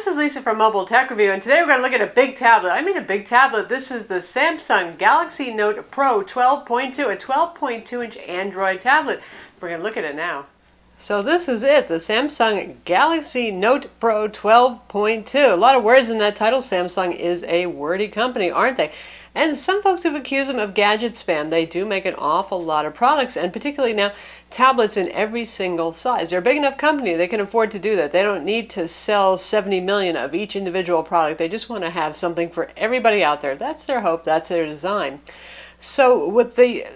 this is Lisa from Mobile Tech Review, and today we're going to look at a big tablet. I mean a big tablet. This is the Samsung Galaxy Note Pro 12.2, a 12.2-inch Android tablet. We're going to look at it now. So this is it, the Samsung Galaxy Note Pro 12.2. A lot of words in that title. Samsung is a wordy company, aren't they? And some folks have accused them of gadget spam. They do make an awful lot of products, and particularly now, tablets in every single size. They're a big enough company, they can afford to do that. They don't need to sell 70 million of each individual product. They just want to have something for everybody out there. That's their hope, that's their design. So with the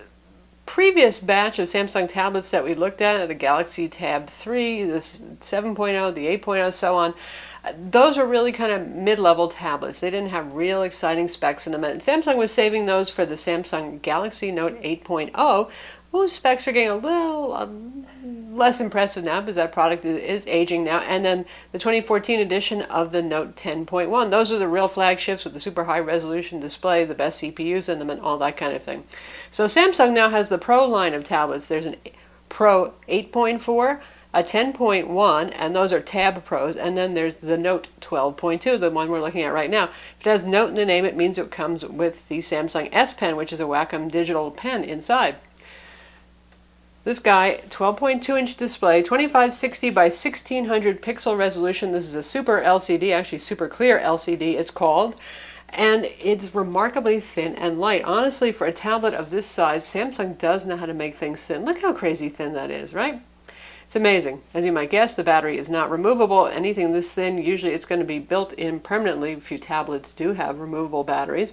previous batch of Samsung tablets that we looked at, the Galaxy Tab 3, the 7.0, the 8.0, so on, those were really kind of mid-level tablets. They didn't have real exciting specs in them. And Samsung was saving those for the Samsung Galaxy Note 8.0, whose specs are getting a little less impressive now because that product is aging now. And then the 2014 edition of the Note 10.1. Those are the real flagships with the super high resolution display, the best CPUs in them, and all that kind of thing. So Samsung now has the Pro line of tablets. There's an Pro 8.4, a 10.1, and those are Tab Pros, and then there's the Note 12.2, the one we're looking at right now. If it has Note in the name, it means it comes with the Samsung S Pen, which is a Wacom digital pen inside. This guy, 12.2-inch display, 2560 by 1600 pixel resolution. This is a super LCD, actually super clear LCD it's called, and it's remarkably thin and light. Honestly, for a tablet of this size, Samsung does know how to make things thin. Look how crazy thin that is, right? It's amazing. As you might guess, the battery is not removable. Anything this thin, usually it's going to be built in permanently. A few tablets do have removable batteries.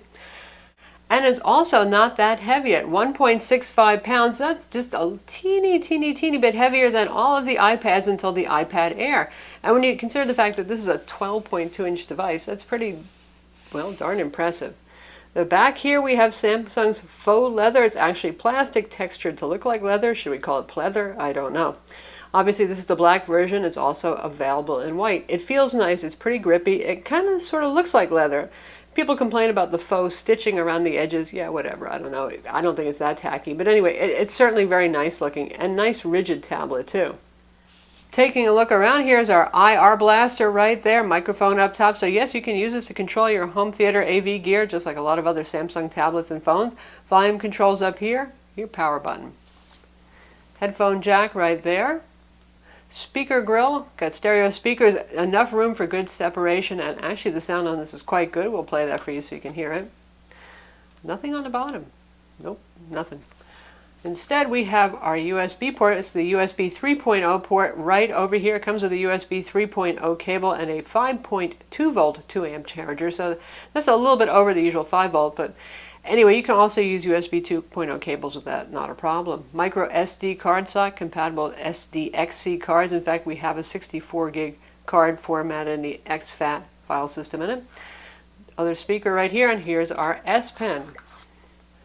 And it's also not that heavy at 1.65 pounds. That's just a teeny bit heavier than all of the iPads until the iPad Air. And when you consider the fact that this is a 12.2-inch device, that's pretty, well, darn impressive. The back here we have Samsung's faux leather. It's actually plastic textured to look like leather. Should we call it pleather? I don't know. Obviously, this is the black version. It's also available in white. It feels nice. It's pretty grippy. It kind of sort of looks like leather. People complain about the faux stitching around the edges. Yeah, whatever. I don't know. I don't think it's that tacky. But anyway, it's certainly very nice looking and nice rigid tablet too. Taking a look around, here's our IR blaster right there, microphone up top. So yes, you can use this to control your home theater AV gear, just like a lot of other Samsung tablets and phones. Volume controls up here, your power button. Headphone jack right there. Speaker grill, got stereo speakers, enough room for good separation, and actually the sound on this is quite good. We'll play that for you so you can hear it. Nothing on the bottom. Nope, nothing. Instead, we have our USB port. It's the USB 3.0 port right over here. It comes with a USB 3.0 cable and a 5.2 volt 2 amp charger. So that's a little bit over the usual 5 volt, but anyway, you can also use USB 2.0 cables with that, not a problem. Micro SD card slot, compatible with SDXC cards. In fact, we have a 64 gig card formatted in the exFAT file system in it. Other speaker right here, and here's our S Pen,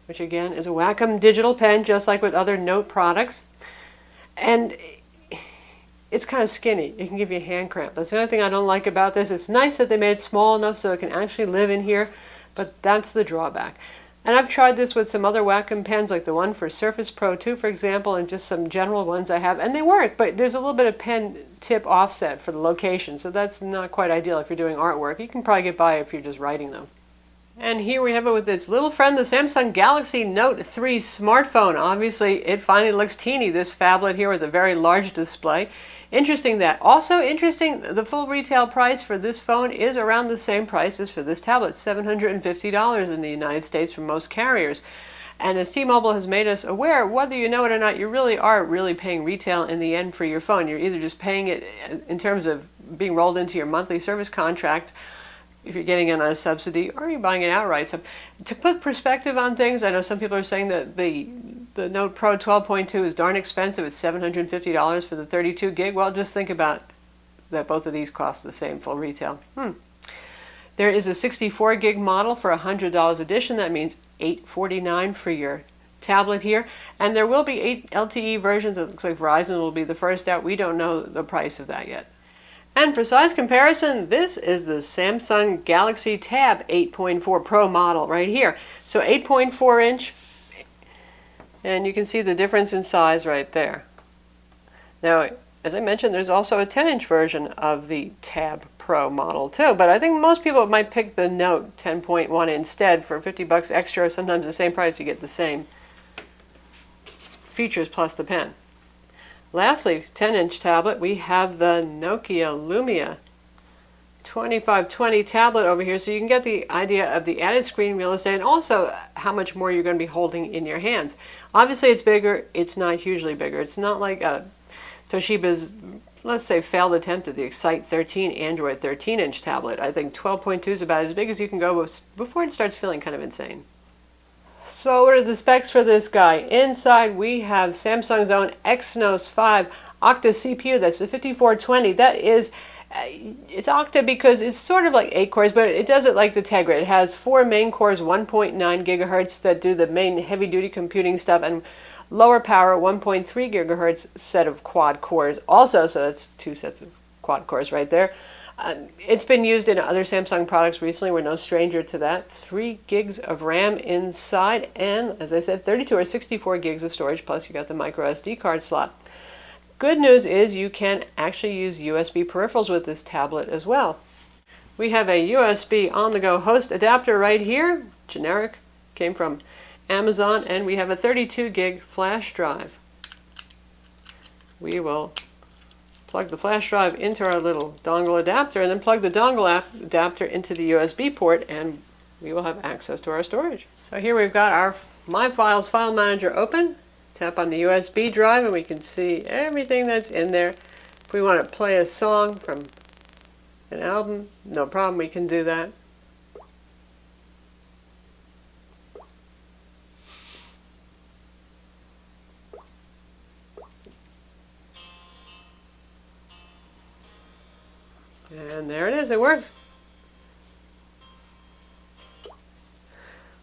which again is a Wacom digital pen, just like with other Note products. And it's kind of skinny. It can give you a hand cramp. That's the only thing I don't like about this. It's nice that they made it small enough so it can actually live in here, but that's the drawback. And I've tried this with some other Wacom pens, like the one for Surface Pro 2, for example, and just some general ones I have, and they work, but there's a little bit of pen tip offset for the location, so that's not quite ideal if you're doing artwork. You can probably get by if you're just writing them. And here we have it with its little friend, the Samsung Galaxy Note 3 smartphone. Obviously, it finally looks teeny, this phablet here with a very large display. Interesting that. Also interesting, the full retail price for this phone is around the same price as for this tablet, $750 in the United States from most carriers. And as T-Mobile has made us aware, whether you know it or not, you really are paying retail in the end for your phone. You're either just paying it in terms of being rolled into your monthly service contract, if you're getting it on a subsidy, or you're buying it outright. So to put perspective on things, I know some people are saying that the Note Pro 12.2 is darn expensive. It's $750 for the 32 gig. Well, just think about that both of these cost the same full retail. There is a 64 gig model for $100 edition. That means $849 for your tablet here. And there will be 8 LTE versions. It looks like Verizon will be the first out. We don't know the price of that yet. And for size comparison, this is the Samsung Galaxy Tab 8.4 Pro model right here. So 8.4 inch, and you can see the difference in size right there. Now, as I mentioned, there's also a 10-inch version of the Tab Pro. Pro model too, but I think most people might pick the Note 10.1 instead for $50 extra, sometimes the same price you get the same features plus the pen. Lastly, 10-inch tablet, we have the Nokia Lumia 2520 tablet over here, so you can get the idea of the added screen real estate and also how much more you're going to be holding in your hands. Obviously it's bigger, it's not hugely bigger. It's not like Toshiba's, let's say, failed attempt at the Excite 13 Android 13-inch tablet. I think 12.2 is about as big as you can go before it starts feeling kind of insane. So what are the specs for this guy? Inside we have Samsung's own Exynos 5 Octa CPU. That's the 5420. That is, it's Octa because it's sort of like 8 cores, but it does it like the Tegra. It has 4 main cores, 1.9 gigahertz that do the main heavy-duty computing stuff, and lower power 1.3 gigahertz set of quad cores also, so that's 2 sets of quad cores right there. It's been used in other Samsung products recently. We're no stranger to that. 3 gigs of RAM inside, and as I said, 32 or 64 gigs of storage, plus you got the micro SD card slot. Good news is you can actually use USB peripherals with this tablet as well. We have a USB on-the-go host adapter right here, generic, came from Amazon, and we have a 32 gig flash drive. We will plug the flash drive into our little dongle adapter and then plug the dongle adapter into the USB port, and we will have access to our storage. So here we've got our My Files file manager open. Tap on the USB drive and we can see everything that's in there. If we want to play a song from an album, no problem, we can do that. And there it is, it works.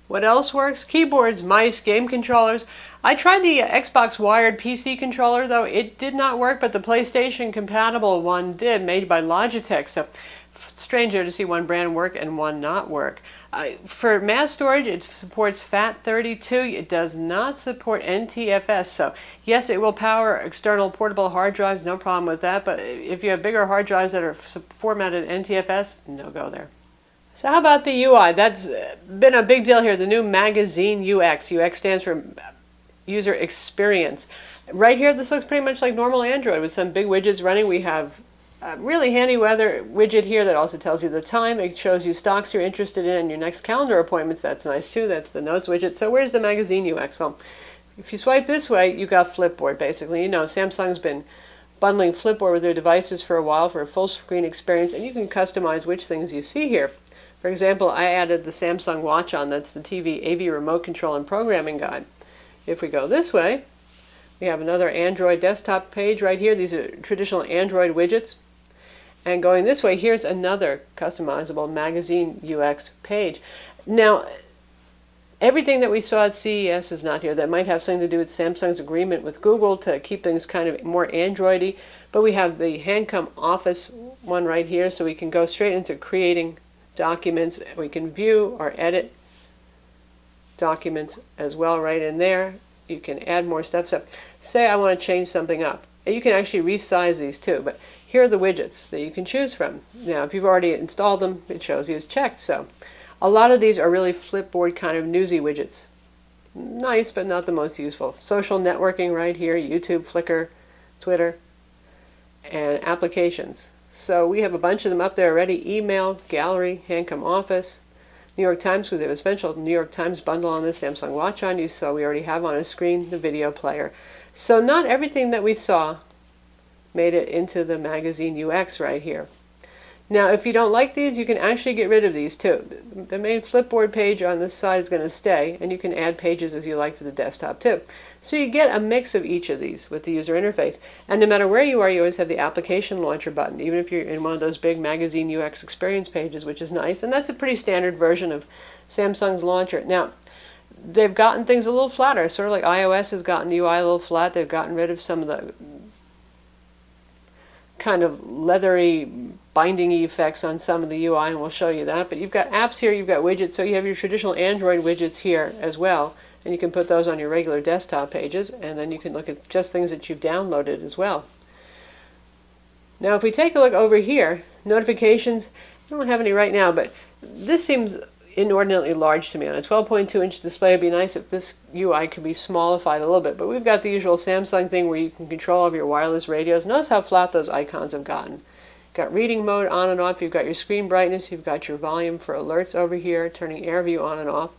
What else works? Keyboards, mice, game controllers. I tried the Xbox wired PC controller, though it did not work, but the PlayStation compatible one did, made by Logitech. So stranger to see one brand work and one not work. For mass storage, it supports FAT32. It does not support NTFS. So yes, it will power external portable hard drives, no problem with that. But if you have bigger hard drives that are formatted NTFS, no go there. So how about the UI? That's been a big deal here, the new magazine UX. UX stands for user experience. Right here, this looks pretty much like normal Android with some big widgets running. We have a really handy weather widget here that also tells you the time. It shows you stocks you're interested in and your next calendar appointments. That's nice too. That's the notes widget. So where's the magazine UX? Well, if you swipe this way, you got Flipboard basically. You know, Samsung's been bundling Flipboard with their devices for a while for a full screen experience, and you can customize which things you see here. For example, I added the Samsung Watch On. That's the TV AV remote control and programming guide. If we go this way, we have another Android desktop page right here. These are traditional Android widgets. And going this way, here's another customizable magazine UX page. Now, everything that we saw at CES is not here. That might have something to do with Samsung's agreement with Google to keep things kind of more Android-y. But we have the Handcom Office one right here, so we can go straight into creating documents. We can view or edit documents as well right in there. You can add more stuff. So say I want to change something up. And you can actually resize these too, but here are the widgets that you can choose from. Now, if you've already installed them, it shows you as checked. So a lot of these are really Flipboard kind of newsy widgets. Nice, but not the most useful. Social networking right here, YouTube, Flickr, Twitter, and applications. So we have a bunch of them up there already. Email, gallery, Handcom Office, New York Times, because we have a special New York Times bundle on this Samsung Watch On. You saw we already have on a screen the video player. So not everything that we saw made it into the magazine UX right here. Now, if you don't like these, you can actually get rid of these too. The main Flipboard page on this side is going to stay, and you can add pages as you like for the desktop too. So you get a mix of each of these with the user interface. And no matter where you are, you always have the application launcher button, even if you're in one of those big magazine UX experience pages, which is nice. And that's a pretty standard version of Samsung's launcher. Now, they've gotten things a little flatter, sort of like iOS has gotten the UI a little flat. They've gotten rid of some of the kind of leathery binding effects on some of the UI, and we'll show you that. But you've got apps here, you've got widgets, so you have your traditional Android widgets here as well, and you can put those on your regular desktop pages, and then you can look at just things that you've downloaded as well. Now if we take a look over here, Notifications, I don't have any right now, but this seems inordinately large to me. On a 12.2-inch display, it'd be nice if this UI could be smallified a little bit, but we've got the usual Samsung thing where you can control all of your wireless radios. Notice how flat those icons have gotten. Got reading mode on and off, you've got your screen brightness, you've got your volume for alerts over here, turning air view on and off.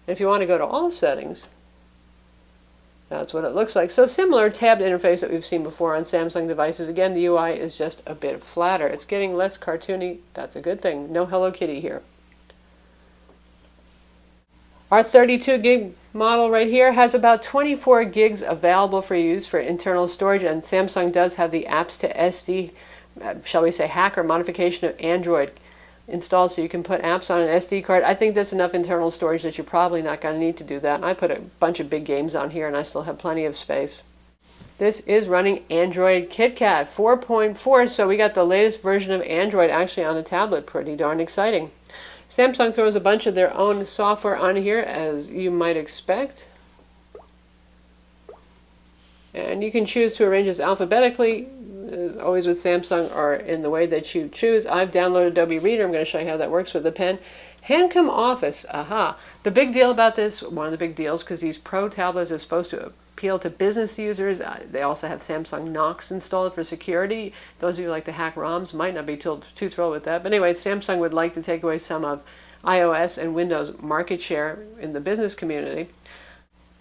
And if you want to go to all settings, that's what it looks like. So similar tabbed interface that we've seen before on Samsung devices. Again, the UI is just a bit flatter. It's getting less cartoony. That's a good thing. No Hello Kitty here. Our 32 gig model right here has about 24 gigs available for use for internal storage, and Samsung does have the apps to SD, shall we say, hack or modification of Android installed, so you can put apps on an SD card. I think that's enough internal storage that you're probably not going to need to do that. And I put a bunch of big games on here and I still have plenty of space. This is running Android KitKat 4.4, so we got the latest version of Android actually on a tablet. Pretty darn exciting. Samsung throws a bunch of their own software on here, as you might expect. And you can choose to arrange this alphabetically, as always with Samsung, or in the way that you choose. I've downloaded Adobe Reader. I'm going to show you how that works with the pen. Handcom Office, aha. The big deal about this, one of the big deals, because these Pro tablets are supposed to appeal to business users. They also have Samsung Knox installed for security. Those of you who like to hack ROMs might not be too thrilled with that. But anyway, Samsung would like to take away some of iOS and Windows market share in the business community.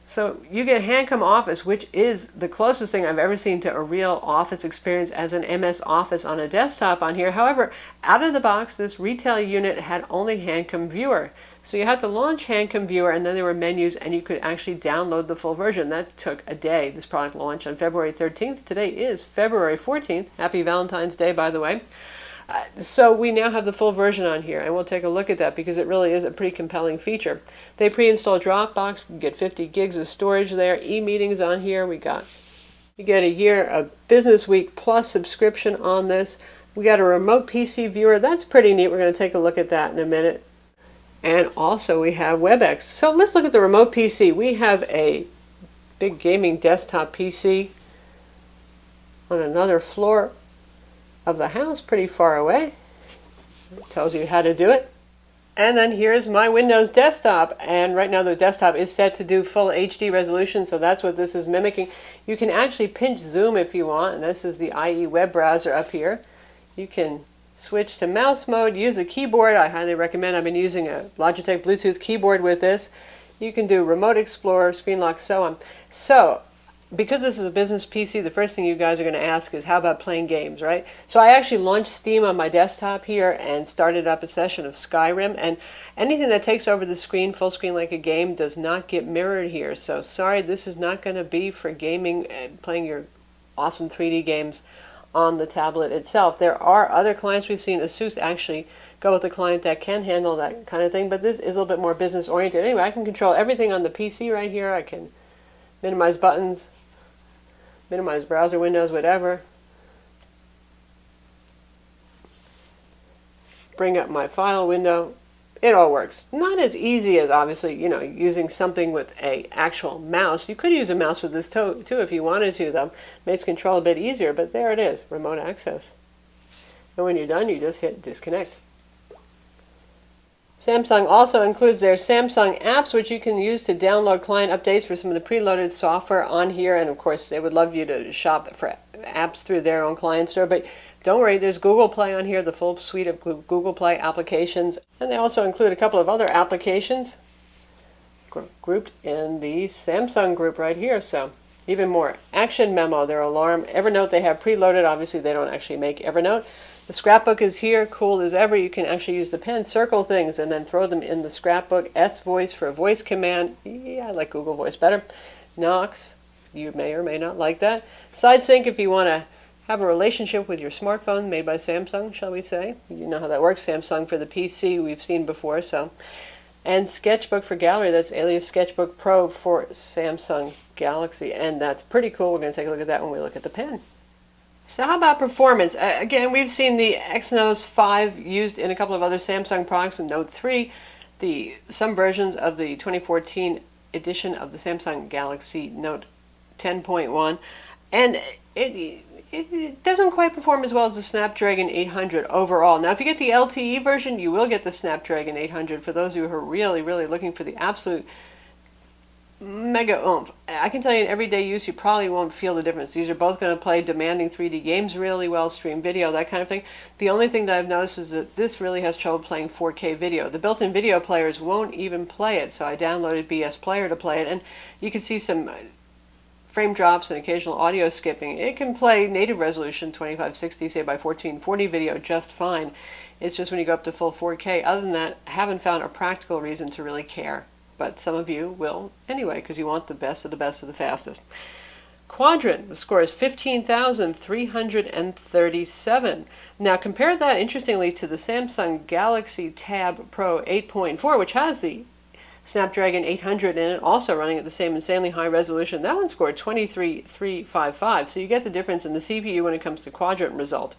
So you get Handcom Office, which is the closest thing I've ever seen to a real Office experience as an MS Office on a desktop on here. However, out of the box, this retail unit had only Handcom Viewer. So you had to launch Handcom Viewer, and then there were menus, and you could actually download the full version. That took a day. This product launched on February 13th. Today is February 14th. Happy Valentine's Day, by the way. So we now have the full version on here, and we'll take a look at that because it really is a pretty compelling feature. They pre-install Dropbox, you get 50 gigs of storage there, e-meetings on here. You get a year of Business Week Plus subscription on this. We got a remote PC viewer. That's pretty neat. We're going to take a look at that in a minute. And also we have WebEx. So let's look at the remote PC. We have a big gaming desktop PC on another floor of the house, pretty far away. It tells you how to do it. And then here's my Windows desktop, and right now the desktop is set to do full HD resolution, so that's what this is mimicking. You can actually pinch zoom if you want, and this is the IE web browser up here. You can switch to mouse mode, use a keyboard. I highly recommend. I've been using a Logitech Bluetooth keyboard with this. You can do Remote Explorer, Screen Lock, so on. So because this is a business PC, the first thing you guys are going to ask is, how about playing games, right? So I actually launched Steam on my desktop here and started up a session of Skyrim, and anything that takes over the screen, full screen like a game, does not get mirrored here. So sorry, this is not going to be for gaming and playing your awesome 3D games on the tablet itself. There are other clients we've seen. Asus actually go with a client that can handle that kind of thing, but this is a little bit more business oriented. Anyway, I can control everything on the PC right here. I can minimize buttons, minimize browser windows, whatever. Bring up my file window. It all works. Not as easy as, obviously, using something with a actual mouse. You could use a mouse with this too if you wanted to, though. Makes control a bit easier, but there it is, remote access. And when you're done, you just hit disconnect. Samsung also includes their Samsung apps, which you can use to download client updates for some of the preloaded software on here. And of course, they would love you to shop for apps through their own client store. But don't worry, there's Google Play on here, the full suite of Google Play applications. And they also include a couple of other applications grouped in the Samsung group right here. So even more. Action Memo, their alarm. Evernote they have preloaded. Obviously, they don't actually make Evernote. The scrapbook is here, cool as ever. You can actually use the pen, circle things, and then throw them in the scrapbook. S-Voice for a voice command. Yeah, I like Google Voice better. Knox, you may or may not like that. SideSync if you want to have a relationship with your smartphone, made by Samsung, shall we say. You know how that works. Samsung for the PC, we've seen before. So, and SketchBook for gallery. That's Alias SketchBook Pro for Samsung Galaxy, and that's pretty cool. We're going to take a look at that when we look at the pen. So how about performance? Again, we've seen the Exynos 5 used in a couple of other Samsung products, and Note 3, some versions of the 2014 edition of the Samsung Galaxy Note 10.1, and it doesn't quite perform as well as the Snapdragon 800 overall. Now, if you get the LTE version, you will get the Snapdragon 800 for those of you who are really, really looking for the absolute mega oomph. I can tell you in everyday use, you probably won't feel the difference. These are both going to play demanding 3D games really well, stream video, that kind of thing. The only thing that I've noticed is that this really has trouble playing 4K video. The built-in video players won't even play it, so I downloaded BS Player to play it, and you can see some frame drops and occasional audio skipping. It can play native resolution 2560, say by 1440 video just fine. It's just when you go up to full 4K. Other than that, I haven't found a practical reason to really care. But some of you will anyway, because you want the best of the best of the fastest. Quadrant, the score is 15,337. Now compare that, interestingly, to the Samsung Galaxy Tab Pro 8.4, which has the Snapdragon 800 in it, also running at the same insanely high resolution. That one scored 23,355, so you get the difference in the CPU when it comes to quadrant result.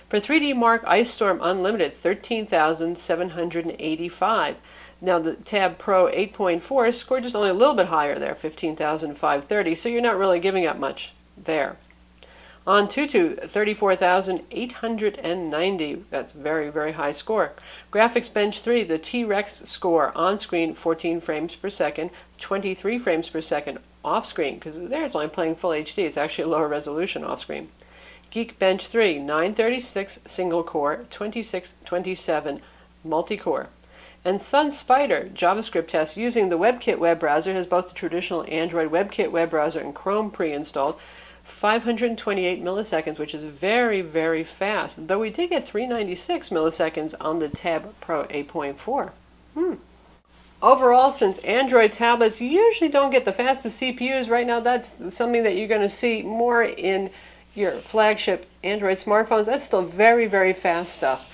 For 3D Mark Ice Storm Unlimited, 13,785. Now the Tab Pro 8.4 scored just only a little bit higher there, 15,530, so you're not really giving up much there. On Tutu, 34,890. That's very, very high score. Graphics Bench 3, the T-Rex score on screen, 14 frames per second, 23 frames per second off screen, because there it's only playing full HD. It's actually a lower resolution off screen. Geekbench 3, 936 single core, 2627 multi-core. And Sun Spider JavaScript test using the WebKit web browser has both the traditional Android WebKit web browser and Chrome pre-installed. 528 milliseconds, which is very, very fast. Though we did get 396 milliseconds on the Tab Pro 8.4. Overall, since Android tablets usually don't get the fastest CPUs, right now that's something that you're going to see more in your flagship Android smartphones. That's still very, very fast stuff.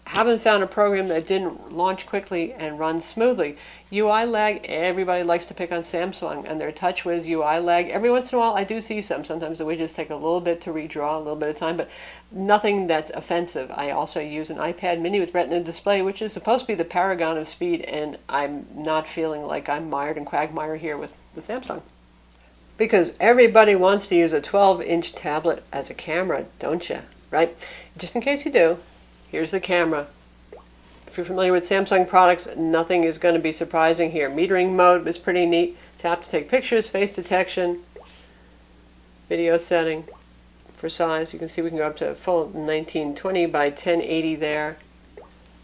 Haven't found a program that didn't launch quickly and run smoothly. UI lag, everybody likes to pick on Samsung and their TouchWiz UI lag. Every once in a while I do see some. Sometimes the widgets take a little bit to redraw, a little bit of time, but nothing that's offensive. I also use an iPad mini with Retina display, which is supposed to be the paragon of speed, and I'm not feeling like I'm mired in quagmire here with the Samsung. Because everybody wants to use a 12-inch tablet as a camera, don't you? Right? Just in case you do, here's the camera. If you're familiar with Samsung products, nothing is going to be surprising here. Metering mode is pretty neat. Tap to take pictures, face detection, video setting for size. You can see we can go up to full 1920 by 1080 there.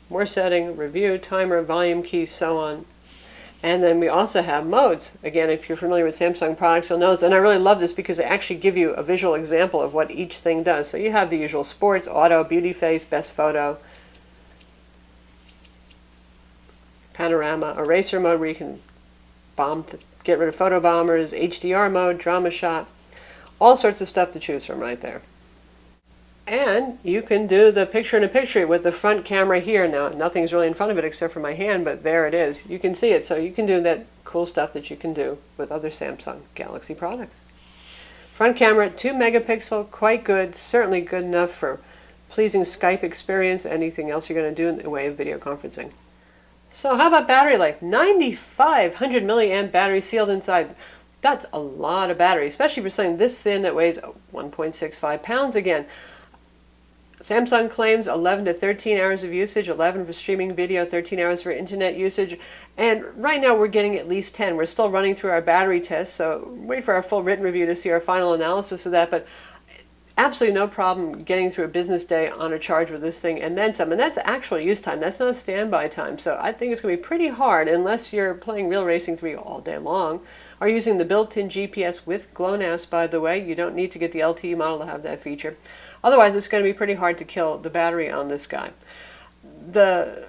More setting, review, timer, volume key, so on. And then we also have modes. Again, if you're familiar with Samsung products, you'll notice, and I really love this because they actually give you a visual example of what each thing does. So you have the usual sports, auto, beauty face, best photo, panorama, eraser mode where you can get rid of photo bombers, HDR mode, drama shot, all sorts of stuff to choose from right there. And you can do the picture-in-a-picture with the front camera here. Now, nothing's really in front of it except for my hand, but there it is. You can see it, so you can do that cool stuff that you can do with other Samsung Galaxy products. Front camera, 2 megapixel, quite good, certainly good enough for pleasing Skype experience, anything else you're going to do in the way of video conferencing. So how about battery life? 9,500 milliamp battery sealed inside. That's a lot of battery, especially for something this thin that weighs 1.65 pounds again. Samsung claims 11 to 13 hours of usage, 11 for streaming video, 13 hours for internet usage, and right now we're getting at least 10. We're still running through our battery tests, so wait for our full written review to see our final analysis of that, but absolutely no problem getting through a business day on a charge with this thing and then some, and that's actual use time. That's not standby time, so I think it's going to be pretty hard unless you're playing Real Racing 3 all day long, or using the built-in GPS with GLONASS, by the way. You don't need to get the LTE model to have that feature. Otherwise, it's going to be pretty hard to kill the battery on this guy. The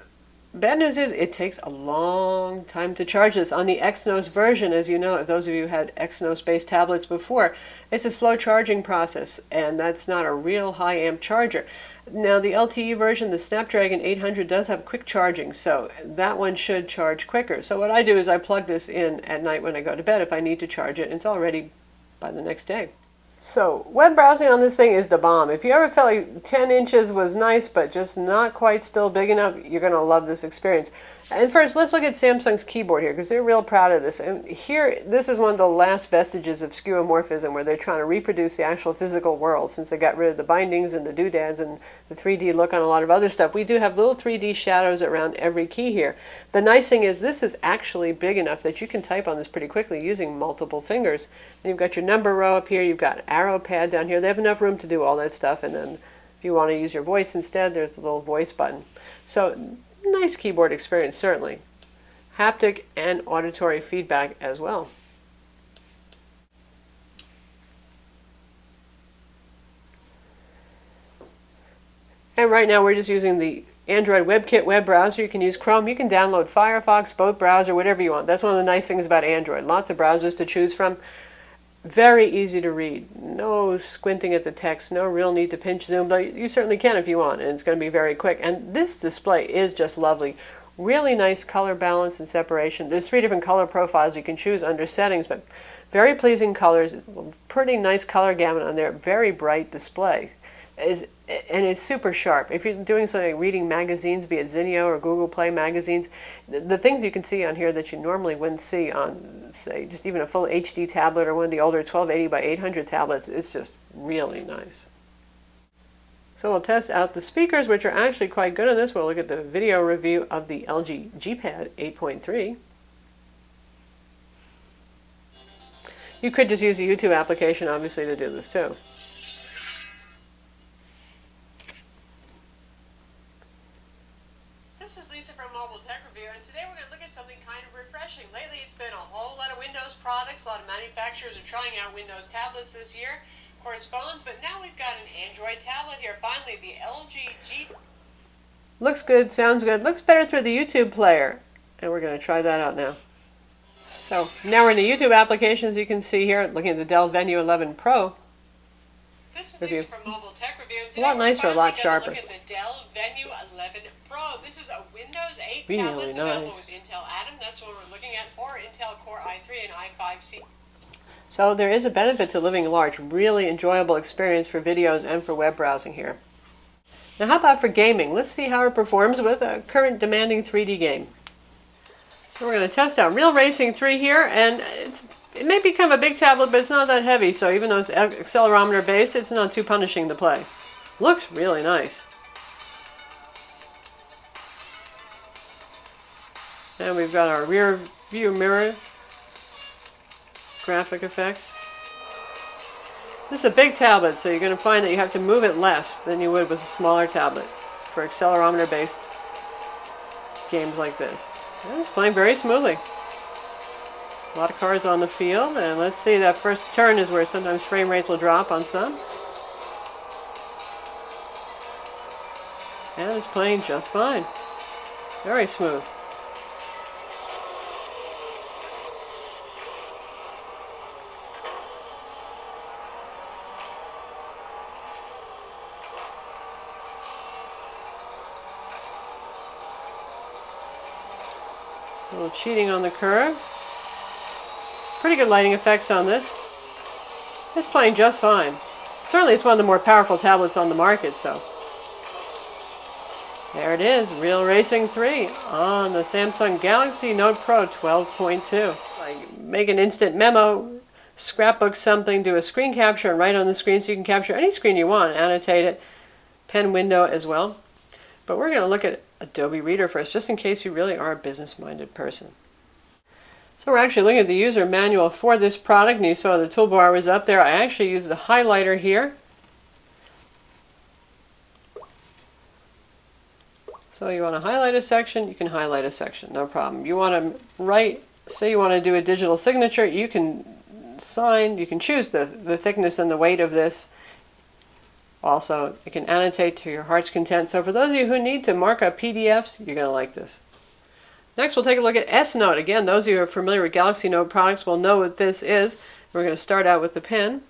bad news is it takes a long time to charge this. On the Exynos version, as you know, if those of you who had Exynos-based tablets before, it's a slow charging process, and that's not a real high-amp charger. Now, the LTE version, the Snapdragon 800, does have quick charging, so that one should charge quicker. So what I do is I plug this in at night when I go to bed if I need to charge it, and it's all ready by the next day. So web browsing on this thing is the bomb. If you ever felt like 10 inches was nice but just not quite still big enough, you're going to love this experience. And first, let's look at Samsung's keyboard here because they're real proud of this. And here, this is one of the last vestiges of skeuomorphism where they're trying to reproduce the actual physical world since they got rid of the bindings and the doodads and the 3D look on a lot of other stuff. We do have little 3D shadows around every key here. The nice thing is this is actually big enough that you can type on this pretty quickly using multiple fingers. And you've got your number row up here, you've got an arrow pad down here. They have enough room to do all that stuff, and then if you want to use your voice instead, there's a little voice button. So nice keyboard experience, certainly. Haptic and auditory feedback as well. And right now we're just using the Android WebKit web browser. You can use Chrome, you can download Firefox, both browser, whatever you want. That's one of the nice things about Android. Lots of browsers to choose from. Very easy to read. No squinting at the text, no real need to pinch zoom, but you certainly can if you want, and it's going to be very quick. And this display is just lovely. Really nice color balance and separation. There's 3 different color profiles you can choose under settings, but very pleasing colors. It's a pretty nice color gamut on there. Very bright display. And it's super sharp. If you're doing something like reading magazines, be it Zinio or Google Play magazines, the things you can see on here that you normally wouldn't see on, say, just even a full HD tablet or one of the older 1280 by 800 tablets, it's just really nice. So we'll test out the speakers, which are actually quite good on this. We'll look at the video review of the LG G-Pad 8.3. You could just use a YouTube application, obviously, to do this too. This is Lisa from Mobile Tech Review, and today we're going to look at something kind of refreshing. Lately it's been a whole lot of Windows products. A lot of manufacturers are trying out Windows tablets this year. Of course, phones, but now we've got an Android tablet here. Finally, the LG G. Looks good, sounds good, looks better through the YouTube player. And we're going to try that out now. So now we're in the YouTube applications. You can see here, looking at the Dell Venue 11 Pro. This is Lisa from Mobile Tech Review. A lot nicer, a lot sharper. Look at the Dell Venue 11 Pro. This is a Windows 8 really tablet. It's available nice. with Intel Atom. That's what we're looking at, or Intel Core i3 and i5C. So there is a benefit to living large. Really enjoyable experience for videos and for web browsing here. Now how about for gaming? Let's see how it performs with a current demanding 3D game. So we're going to test out Real Racing 3 here, and it may become a big tablet, but it's not that heavy, so even though it's accelerometer based, it's not too punishing to play. Looks really nice. And we've got our rear view mirror graphic effects. This is a big tablet, so you're going to find that you have to move it less than you would with a smaller tablet for accelerometer based games like this. And it's playing very smoothly. A lot of cards on the field, and let's see, that first turn is where sometimes frame rates will drop on some. And it's playing just fine. Very smooth. A little cheating on the curves. Pretty good lighting effects on this. It's playing just fine. Certainly it's one of the more powerful tablets on the market, so. There it is, Real Racing 3 on the Samsung Galaxy Note Pro 12.2. Like, make an instant memo, scrapbook something, do a screen capture and write on the screen so you can capture any screen you want, annotate it, pen window as well. But we're going to look at Adobe Reader first, just in case you really are a business-minded person. So we're actually looking at the user manual for this product, and you saw the toolbar was up there. I actually used the highlighter here. So you want to highlight a section, you can highlight a section, no problem. You want to write, say you want to do a digital signature, you can sign, you can choose the thickness and the weight of this. Also, you can annotate to your heart's content. So for those of you who need to mark up PDFs, you're going to like this. Next, we'll take a look at S Note. Again, those of you who are familiar with Galaxy Note products will know what this is. We're going to start out with the pen.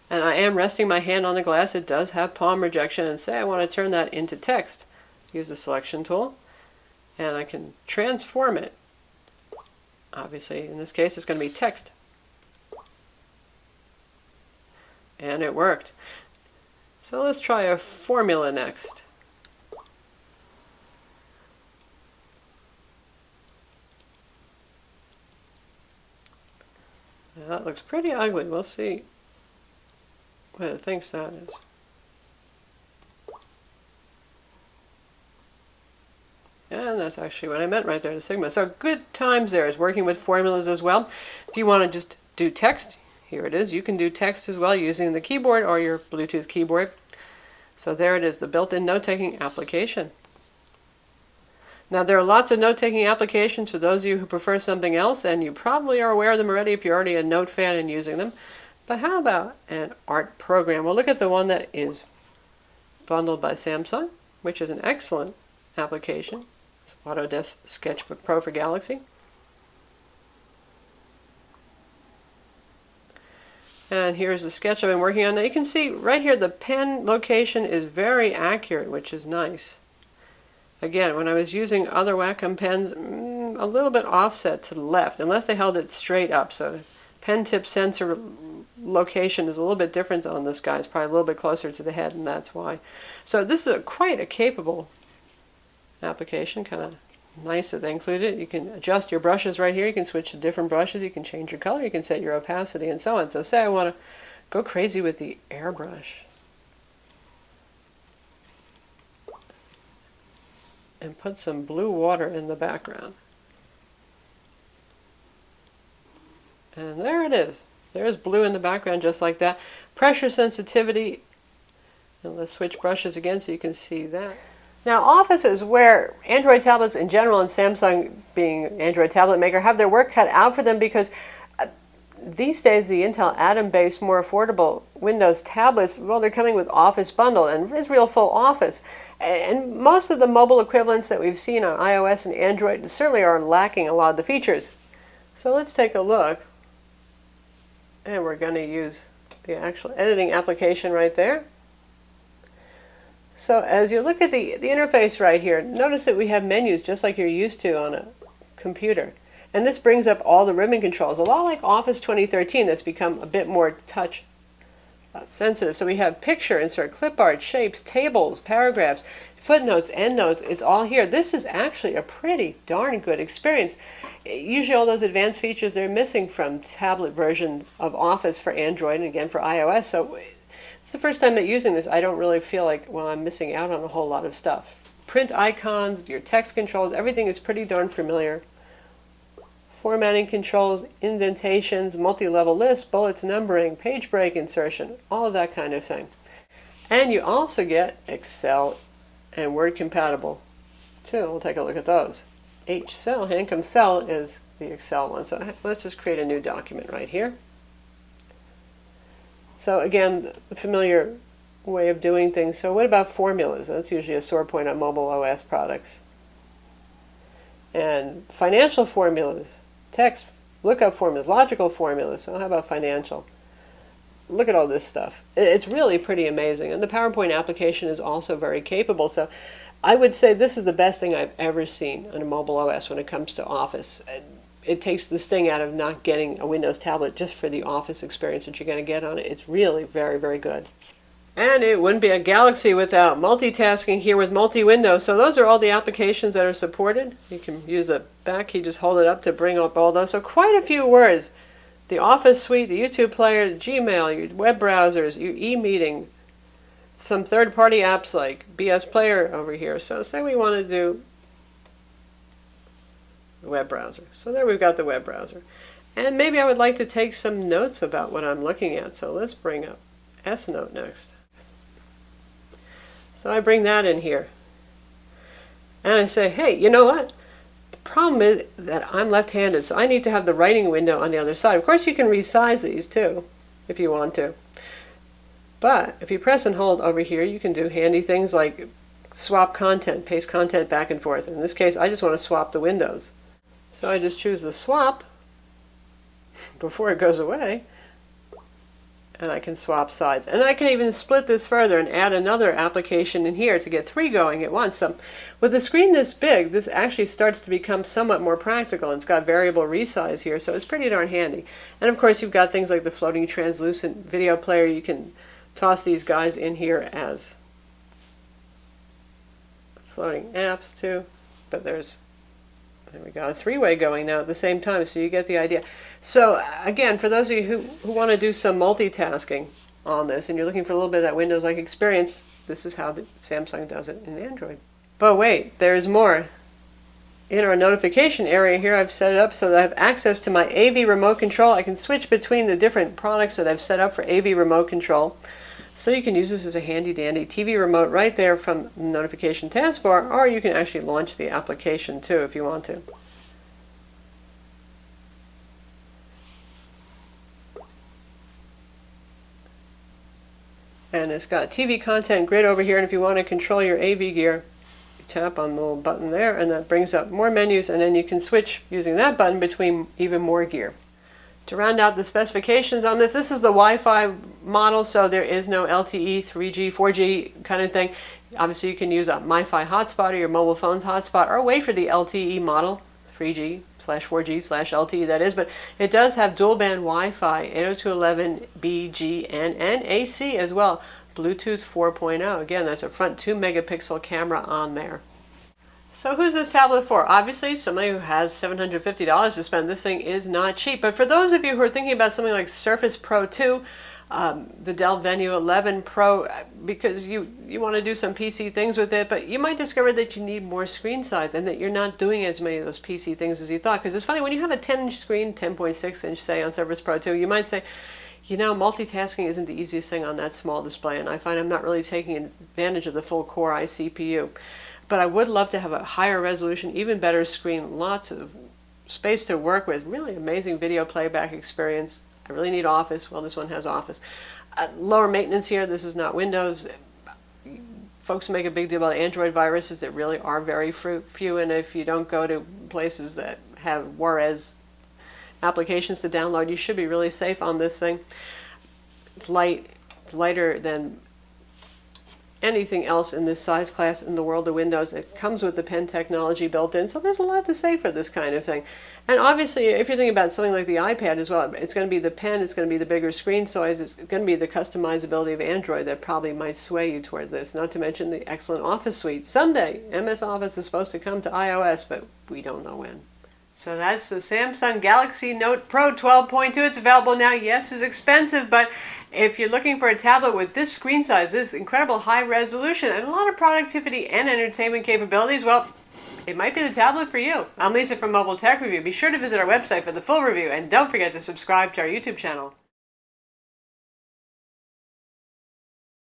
And I am resting my hand on the glass. It does have palm rejection. And say I want to turn that into text. Use the selection tool. And I can transform it Obviously, in this case, it's going to be text. And it worked. So let's try a formula next. Now, that looks pretty ugly. We'll see what it thinks that is. And that's actually what I meant right there, the sigma. So good times there is working with formulas as well. If you want to just do text, here it is. You can do text as well using the keyboard or your Bluetooth keyboard. So there it is, the built-in note-taking application. Now there are lots of note-taking applications for those of you who prefer something else, and you probably are aware of them already if you're already a note fan and using them. But how about an art program? Well, look at the one that is bundled by Samsung, which is an excellent application. It's Autodesk SketchBook Pro for Galaxy. And here's the sketch I've been working on. Now you can see right here the pen location is very accurate, which is nice. Again, when I was using other Wacom pens, a little bit offset to the left, unless I held it straight up. So pen tip sensor location is a little bit different on this guy. It's probably a little bit closer to the head, and that's why. So this is quite a capable application, kind of nice that they included it. You can adjust your brushes right here. You can switch to different brushes. You can change your color. You can set your opacity and so on. So say I want to go crazy with the airbrush and put some blue water in the background. And there it is. There's blue in the background just like that. Pressure sensitivity. And let's switch brushes again so you can see that. Now, Office is where Android tablets in general, and Samsung being an Android tablet maker, have their work cut out for them because these days the Intel Atom-based, more affordable Windows tablets, well, they're coming with Office Bundle, and it's real full Office. And most of the mobile equivalents that we've seen on iOS and Android certainly are lacking a lot of the features. So let's take a look. And we're going to use the actual editing application right there. So as you look at the interface right here, notice that we have menus just like you're used to on a computer. And this brings up all the ribbon controls, a lot like Office 2013 that's become a bit more touch sensitive. So we have picture, insert, clip art, shapes, tables, paragraphs, footnotes, endnotes. It's all here. This is actually a pretty darn good experience. Usually all those advanced features they're missing from tablet versions of Office for Android and again for iOS. So it's the first time that using this, I don't really feel like, well, I'm missing out on a whole lot of stuff. Print icons, your text controls, everything is pretty darn familiar. Formatting controls, indentations, multi-level lists, bullets, numbering, page break insertion, all of that kind of thing. And you also get Excel and Word compatible too. We'll take a look at those. H-Cell, Handcom Cell is the Excel one. So let's just create a new document right here. So again, the familiar way of doing things. So what about formulas? That's usually a sore point on mobile OS products. And financial formulas, text, lookup formulas, logical formulas. So how about financial? Look at all this stuff. It's really pretty amazing. And the PowerPoint application is also very capable. So I would say this is the best thing I've ever seen on a mobile OS when it comes to Office. It takes the sting out of not getting a Windows tablet just for the Office experience that you're going to get on it. It's really very, very good. And it wouldn't be a Galaxy without multitasking here with MultiWindow. So those are all the applications that are supported. You can use the back key, just hold it up to bring up all those. So quite a few words. The Office suite, the YouTube player, Gmail, your web browsers, your e-meeting, some third-party apps like BS Player over here. So say we want to do the web browser. So there we've got the web browser. And maybe I would like to take some notes about what I'm looking at. So let's bring up S-Note next. So I bring that in here. And I say, hey, you know what? The problem is that I'm left-handed, so I need to have the writing window on the other side. Of course, you can resize these too, if you want to. But if you press and hold over here, you can do handy things like swap content, paste content back and forth. In this case, I just want to swap the windows. So I just choose the swap before it goes away. and I can swap sides. And I can even split this further and add another application in here to get 3 going at once. So with a screen this big, this actually starts to become somewhat more practical. It's got variable resize here, so it's pretty darn handy. And of course you've got things like the floating translucent video player. You can toss these guys in here as floating apps too. But there we go, a 3-way going now at the same time, so you get the idea. So again, for those of you who want to do some multitasking on this and you're looking for a little bit of that Windows-like experience, this is how the Samsung does it in Android. But wait, there's more. In our notification area here, I've set it up so that I have access to my AV remote control. I can switch between the different products that I've set up for AV remote control. So you can use this as a handy-dandy TV remote right there from the notification taskbar, or you can actually launch the application too if you want to. And it's got TV content grid over here, and if you want to control your AV gear, you tap on the little button there, and that brings up more menus, and then you can switch using that button between even more gear. To round out the specifications on this is the Wi-Fi model, so there is no LTE, 3G, 4G kind of thing. Obviously you can use a MiFi hotspot or your mobile phone's hotspot, or wait for the LTE model, 3G/4G/LTE that is, but it does have dual band Wi-Fi, 802.11b, G, and AC as well, Bluetooth 4.0. Again, that's a front 2 megapixel camera on there. So who's this tablet for? Obviously, somebody who has $750 to spend. This thing is not cheap. But for those of you who are thinking about something like Surface Pro 2, the Dell Venue 11 Pro, because you want to do some PC things with it, but you might discover that you need more screen size and that you're not doing as many of those PC things as you thought. Because it's funny, when you have a 10-inch screen, 10.6-inch, say, on Surface Pro 2, you might say, you know, multitasking isn't the easiest thing on that small display, and I find I'm not really taking advantage of the full Core i CPU. But I would love to have a higher resolution, even better screen, lots of space to work with, really amazing video playback experience. I really need Office. Well, this one has Office. Lower maintenance here. This is not Windows. Folks make a big deal about Android viruses that really are very few, and if you don't go to places that have Juarez applications to download, you should be really safe on this thing. It's light. It's lighter than anything else in this size class in the world of Windows. It comes with the pen technology built in, so there's a lot to say for this kind of thing. And obviously, if you're thinking about something like the iPad as well, it's going to be the pen, it's going to be the bigger screen size, it's going to be the customizability of Android that probably might sway you toward this, not to mention the excellent Office suite. Someday, MS Office is supposed to come to iOS, but we don't know when. So that's the Samsung Galaxy Note Pro 12.2. It's available now. Yes, it's expensive, but if you're looking for a tablet with this screen size, this incredible high resolution, and a lot of productivity and entertainment capabilities, well, it might be the tablet for you. I'm Lisa from Mobile Tech Review. Be sure to visit our website for the full review, and don't forget to subscribe to our YouTube channel.